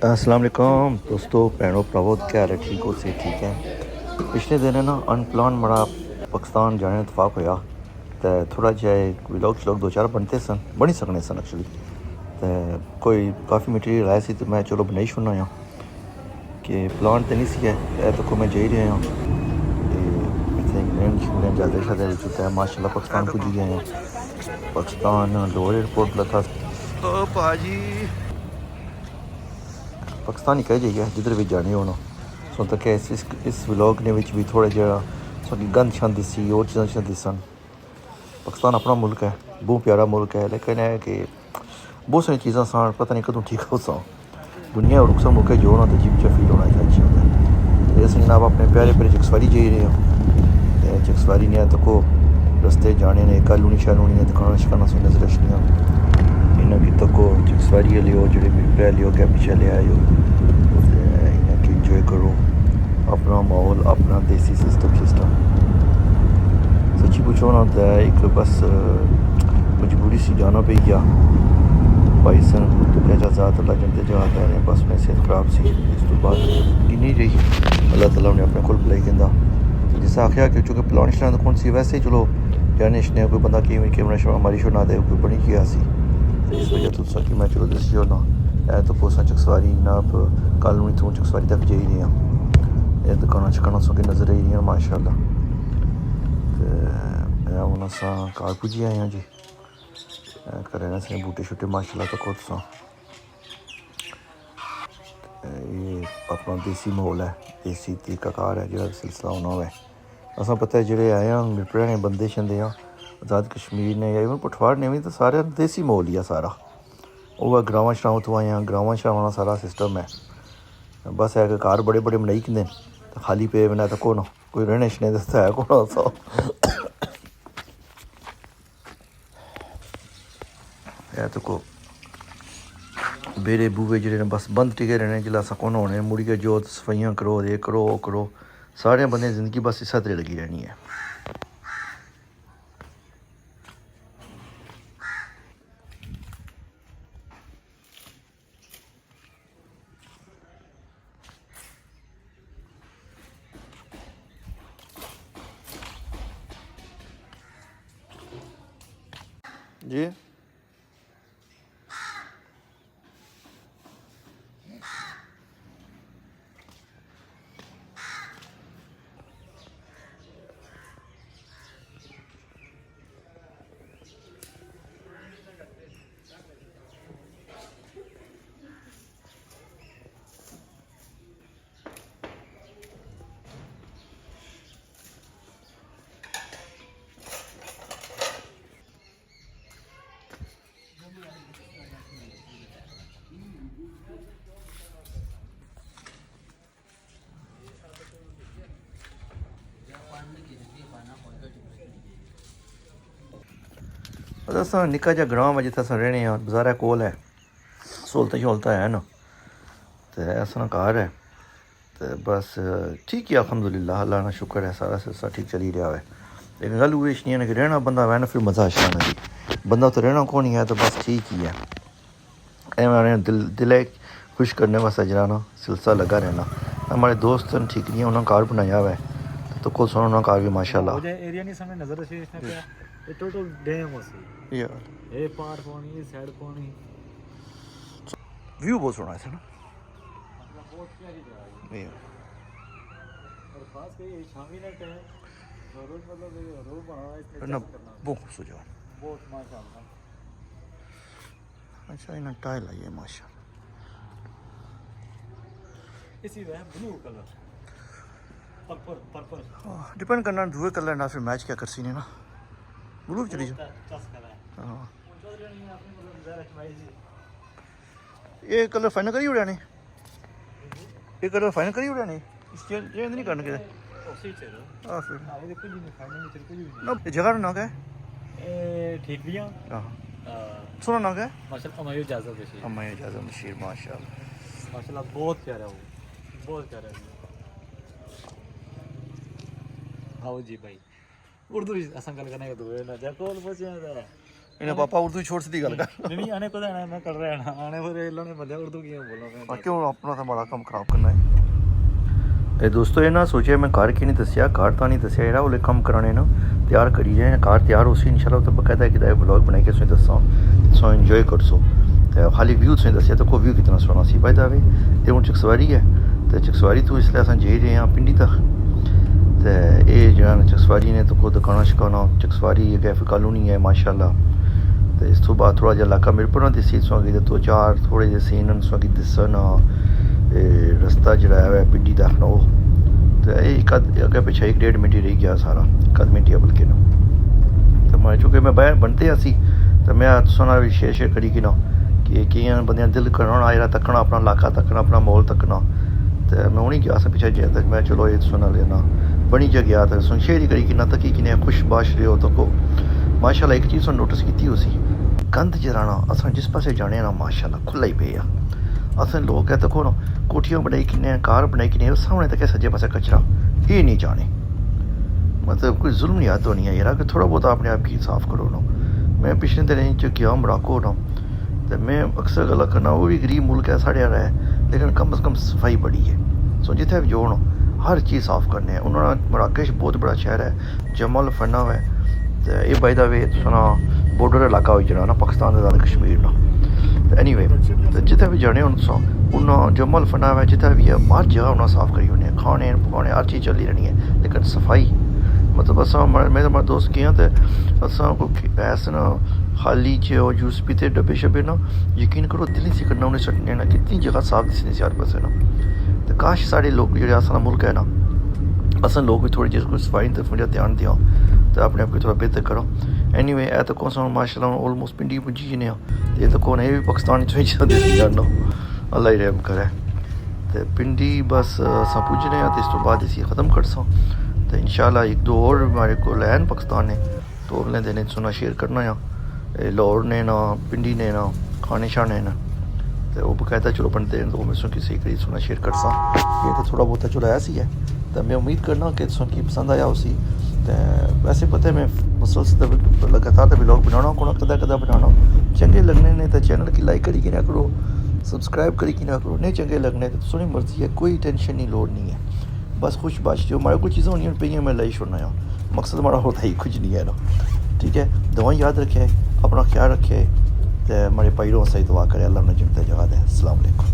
अस्सलाम वालेकुम दोस्तों भैनों भरावो क्या हाल है ठीक हो से ठीक है। पिछले दिन ना अनप्लान बड़ा पाकिस्तान जाने का इतफाक होया तो थोड़ा जिहा व्लॉग श्लॉग दो चार बनते सन बनी सकने सन एक्चुअली तो कोई काफ़ी मटीरियल आया सी तो मैं चलो बनाई छुड़ना आं कि प्लान तो नहीं सी है तो मैं जाई रहा हूँ इतने इंग्लैंड जाते शाते तो माशाल्लाह पाकिस्तान पुजी गए हैं। पाकिस्तान लाहौर एयरपोर्ट लथा ओ भाजी पाकिस्तान ही कह जाइए जिधर भी जाने होना सो तक इस व्लॉग ने भी थोड़ा जहा सारी गंद शंद दिसी और चीज़ां चीज़ां दिसन। पाकिस्तान अपना मुल्क है बहुत प्यारा मुल्क है लेकिन है कि बहुत सारी चीज़ां सान पता नहीं कदों ठीक हो सा दुनिया और रुखसा मुल्क जो होना तो अजीब सा फील होना अच्छा होता है। तो इस जनाब अपने प्यारे प्यारे चकसवारी जा रहे हो चकसवारी ने तको रस्ते जाने ने कालूनी शालूनी ने दुकाना शकाना सुन नजर रशनियाँ इन्हों की तको चकसवारी लियो जो मेरे भैया लियो क्या पीछे ले आयो इन्हें की इंजॉय करो अपना माहौल अपना देसी सिस्टम सच्ची पूछो ना तो एक बस मजबूरी सी जाना पे गया भाई सन तो क्या ज़्यादा अल्लाह जनते जाता है बस मैं सेहत ख़राब सी इस तो बाद की नहीं रही अल्लाह ताला ने अपने को बुलाई कहता जिस आख्या कि चूँकि प्लान शलान तो कौन सी वैसे ही चलो जाने इसने कोई बंदा कि कैमरा हमारी शो ना दे कोई बनी किया सी तो इस वजह तो कि मैं चलो दसी होना है तो पोसा चकसवारी ना कालूनी थू चकसवारी तक जा रही हैं दुकाना शकाना सो के नज़र आई रही हैं माशाल्लाह। तो हूँ अस घर पुजी आए हैं जी करें से बूटे शूटे माशाल्लाह तो खुद सा ये अपना देसी माहौल है देसी तरीकाकार है जो सिलसिला होना हुआ असा पता है जोड़े आए हैं मेरे पुराने बंदे शंदे आज़ाद कश्मीर ने या इवन पठवाड़ ने भी तो सारे देसी माहौल ही है सारा वह ग्रावां शरावां तो आए हैं ग्रावां शरावां सारा सिस्टम है बस है कि घर बड़े बड़े बनाई कदें तो खाली पे बिना तो कौन कोई रहने शने दस्ता है कौन सा है तो को बेरे बूहे जोड़े बस बंद टिके रहने जिला अस कौन होने मुड़ी के जोत सफाइयाँ करो ये करो वो करो सारे बंदे जिंदगी बस इस तरह लगी रहनी है। जी अस निक्का जहा ग्रां में जित्थे अस रहने बाजारा कोल है सहूलत है ना तो असना घर है तो बस ठीक ही अल्हम्दुलिल्लाह अल्लाह का शुक्र है सारा सिलसिला ठीक चली रहा है। लेकिन गल वो नहीं है कि रहना बंदा वह ना फिर मज़ा आना जी बंदा तो रहना कौन ही है तो बस ठीक ही है एवं दिल खुश करने वास्ते जरा ना सिलसिला लगा रहना। हमारे दोस्त ठीक नहीं है उन्होंने घर बनाया हुआ है तो कुछ सुनो ना घर भी माशाल्लाह एरिया नहीं सामने नजर से इसने क्या ये टोटल डैम है यार ये पार पानी ये साइड पानी व्यू बहुत सोना है ना मतलब बहुत प्यारी जगह है और खास कर ये शामी का टाइम रोज मतलब रोज बना ना बहुत खूबसूरत बहुत माशाल्लाह। अच्छा इन्हें टाइल आई है माशा इसी वह blue colour purple purple depend करना दूसरे कलर ना फिर मैच क्या कर सी ने ना ब्लू चली जाओ हाँ ये कलर फाइनल करी उड़ा ने ये कलर फाइनल करी उड़ा ने इस चेंज नहीं करने के हाँ फिर ना जगह ना क्या ए ठीक भी हाँ सुनो ना क्या माशाल्लाह अमायो इजाजत बशीर अमायो इजाजत बशीर माशाल्लाह माशाल्लाह बहुत प्यारा वो बहुत प्यारा आओ जी भाई उर्दू असां गल करने का तो ना जा कॉल पहुंचे ਇਹਨੇ ਪਾਪਾ ਉਰਦੂ ਛੋੜ ਸਿੱਧੀ ਗੱਲ ਕਰ नहीं आने को मैं कर रहा है ना आने फिर इन्हों ने बंदे उर्दू की बोला मैं ਕਿਉਂ ਆਪਣਾ ਤਾਂ ਬੜਾ ਕੰਮ ਖਰਾਬ ਕਰਨਾ ਹੈ ਤੇ ਦੋਸਤੋ ਇਹ ਨਾ ਸੋਚਿਆ ਮੈਂ ਘਰ ਕੀ ਨਹੀਂ ਦੱਸਿਆ ਘਰ ਤਾਂ ਨਹੀਂ ਦੱਸਿਆ ਜਿਹੜਾ ਉਹਲੇ ਕੰਮ ਕਰਾਣੇ ਨਾ ਤਿਆਰ ਕਰੀ ਜਾਏ ਘਰ ਤਿਆਰ ਹੋ ਸੀ ਇਨਸ਼ਾਅੱਲਾ ਤਾਂ ਬਕਾਇਦਾ ਕਿਦਾ ਵਲੌਗ ਬਣਾ ਕੇ ਤੁਸੀਂ ਦੱਸਾਂ ਸੋ ਇੰਜੋਏ ਕਰ ਸੋ ਤੇ ਖਾਲੀ ਵਿਊ ਤੁਸੀਂ ਦੱਸਿਆ ਤਾਂ ਕੋਈ ਵਿਊ ਕਿਤਨਾ ਸੋਹਣਾ ਸੀ ਬਾਈ ਦਾ ਵੇ ਇਹ ਹੁਣ ਚਕਸਵਾਰੀ ਹੈ ਤੇ ਚਕਸਵਾਰੀ ਤੋਂ ਇਸ ਲਈ ਅਸਾਂ ਜੇ ਰਹੇ ਹਾਂ ਪਿੰਡੀ ਤੱਕ ਤੇ ਇਹ ਜਿਹੜਾ ਚਕਸਵਾਰੀ ਨੇ ਤਾਂ ਕੋਈ ਦੁਕਾਨਾਂ ਸ਼ਿਕਾਣਾ ਚਕਸਵਾਰੀ ਕੈਫੇ ਕਾਲੋਨੀ ਹੈ ਮਾਸ਼ਾਅੱਲਾ ਤੇ ਇਸ ਤੋਂ ਬਾਅਦ ਥੋੜਾ ਜਿਹਾ ਇਲਾਕਾ ਮੇਰੇ ਪਰ ਦੀ ਸੀ ਸੋ ਕਿ ਦੋ ਚਾਰ ਥੋੜੇ ਜਿਹੇ ਸੀਨ ਸੋ ਕਿ ਦਿਸਣ ਇਹ ਰਸਤਾ ਜਿਹੜਾ ਹੈ ਪਿੰਡੀ ਦਾ ਉਹ ਤੇ ਇਹ ਇੱਕ ਅੱਗੇ ਪਿੱਛੇ 1.5 ਮਿੰਟ ਹੀ ਰਹਿ ਗਿਆ ਸਾਰਾ ਇੱਕ ਮਿੰਟ ਹੀ ਬਲਕਿ ਨਾ ਤੇ ਮੈਂ ਚੁੱਕੇ ਮੈਂ ਬਾਹਰ ਬਣਤੇ ਅਸੀਂ ਤੇ ਮੈਂ ਸੁਣਾ ਵੀ ਸ਼ੇਅਰ ਕਰੀ ਕਿ ਨਾ ਕਿ ਕਈਆਂ ਬੰਦਿਆਂ ਦਿਲ ਕਰਨਾ ਆਇਆ ਤੱਕਣਾ ਆਪਣਾ ਇਲਾਕਾ ਤੱਕਣਾ ਆਪਣਾ ਮਾਹੌਲ ਤੱਕਣਾ ਤੇ ਮੈਂ ਹੁਣੀ ਗਿਆ ਸੀ ਪਿੱਛੇ ਜੇ ਤੱਕ ਮੈਂ ਚਲੋ ਇਹ ਸੁਣਾ ਲੈਣਾ ਬਣੀ ਜਗ੍ਹਾ ਤੇ ਸੁਣ ਸ਼ੇਅਰ ਕਰੀ ਕਿ ਨਾ ਤੱਕੀ ਕਿਨੇ ਖੁਸ਼ਬਾਸ਼ ਰਿਓ ਤੱਕੋ ਮਾਸ਼ਾਅੱਲਾ ਇੱਕ ਚੀਜ਼ ਨੋਟਿਸ ਕੀਤੀ ਹੋ ਸੀ ਕੰਧ ਜਰਾਣਾ ਅਸਾਂ ਜਿਸ ਪਾਸੇ ਜਾਣੇ ਨਾ ਮਾਸ਼ਾਅੱਲਾ ਖੁੱਲਾ ਹੀ ਪਿਆ ਅਸਾਂ ਲੋਕ ਹੈ ਤੱਕੋ ਨਾ ਕੋਠੀਆਂ ਬਣਾਈ ਕਿਨੇ ਕਾਰ ਬਣਾਈ ਕਿਨੇ ਸਾਹਮਣੇ ਤੱਕ ਸੱਜੇ ਪਾਸੇ ਕਚਰਾ ਇਹ ਨਹੀਂ ਜਾਣੇ मतलब कोई जुल्म नहीं आता नहीं है यार कि थोड़ा बहुत अपने आप की साफ़ करो ना मैं पिछले दिन च गया मोरक्को ना तो मैं अक्सर गल्ल करना वो भी गरीब मुल्क है साढ़े यार है लेकिन कम से कम सफाई बड़ी है सो जिथे भी जोड़ हर चीज़ साफ़ करने हैं उन्होंने मराकेश बहुत बड़ा शहर है जमल फना है तो ये बाई द वे सुना बॉर्डर इलाका हो जाना ना पाकिस्तान के साथ कश्मीर ना एनीवे तो जिथे भी जाने उन्होंने जमल फना है जिथे भी है हर जगह उन्होंने साफ़ करी होनी है खाने पकाने हर चीज़ चली रहनी है लेकिन सफाई मतलब असां मेरे हमारे दोस्त गए तो असां को ऐसा ना खाली च जूस पीते डब्बे शब्बे ना यकीन करो दिल ही करना उन्हें सटने ना कितनी जगह साफ दिसनी सी हर पासे ना तो काश साढ़े लोग जो असा मुल्क है ना असा लोग भी थोड़ी जी सफाई तरफ मुझे ध्यान दिया तो अपने आप को थोड़ा बेहतर करो एनीवे ए तो कौन सा माशाल्लाह ऑलमोस्ट पिंडी पुजी जने तो ये तो कौन है भी पाकिस्तान दिसनी जानो अल्लाह ही रहम करे तो पिंडी बस असा पुजने तो इस तो बाद इसी ख़त्म कर सो तो इंशाल्लाह एक दो और हमारे को लैन पाकिस्तान ने तो अगले दिन सुना शेयर करना है लाहौर ने ना पिंडी ने ना खाने शाने ना तो वो बकायदा चलो बनते हैं तो मैं सुन किसी करी सुना शेयर कर सा ये तो थोड़ा बहुत चलो ऐसी है तो मैं उम्मीद करना कि सुन की पसंद आया उसी तो वैसे पता है मैं मुसलसल लगातार तो व्लॉग बनाना को कदा कदा बनाना चंगे लगने ने तो चैनल की लाइक करी कि ना करो सब्सक्राइब करी कि ना करो नहीं चंगे लगने तो सुनी मर्जी है कोई टेंशन नहीं लोड नहीं है बस खुश बाश जो हमारे कुछ चीज़ें होनी पे मैं लाई छोड़ना मकसद हमारा होता ही कुछ नहीं है ना ठीक है दुआ याद रखे अपना ख्याल रखे तो हमारे पैरों से दुआ करे अल्लाह ने जन्नत जगह दे अस्सलाम वालेकुम।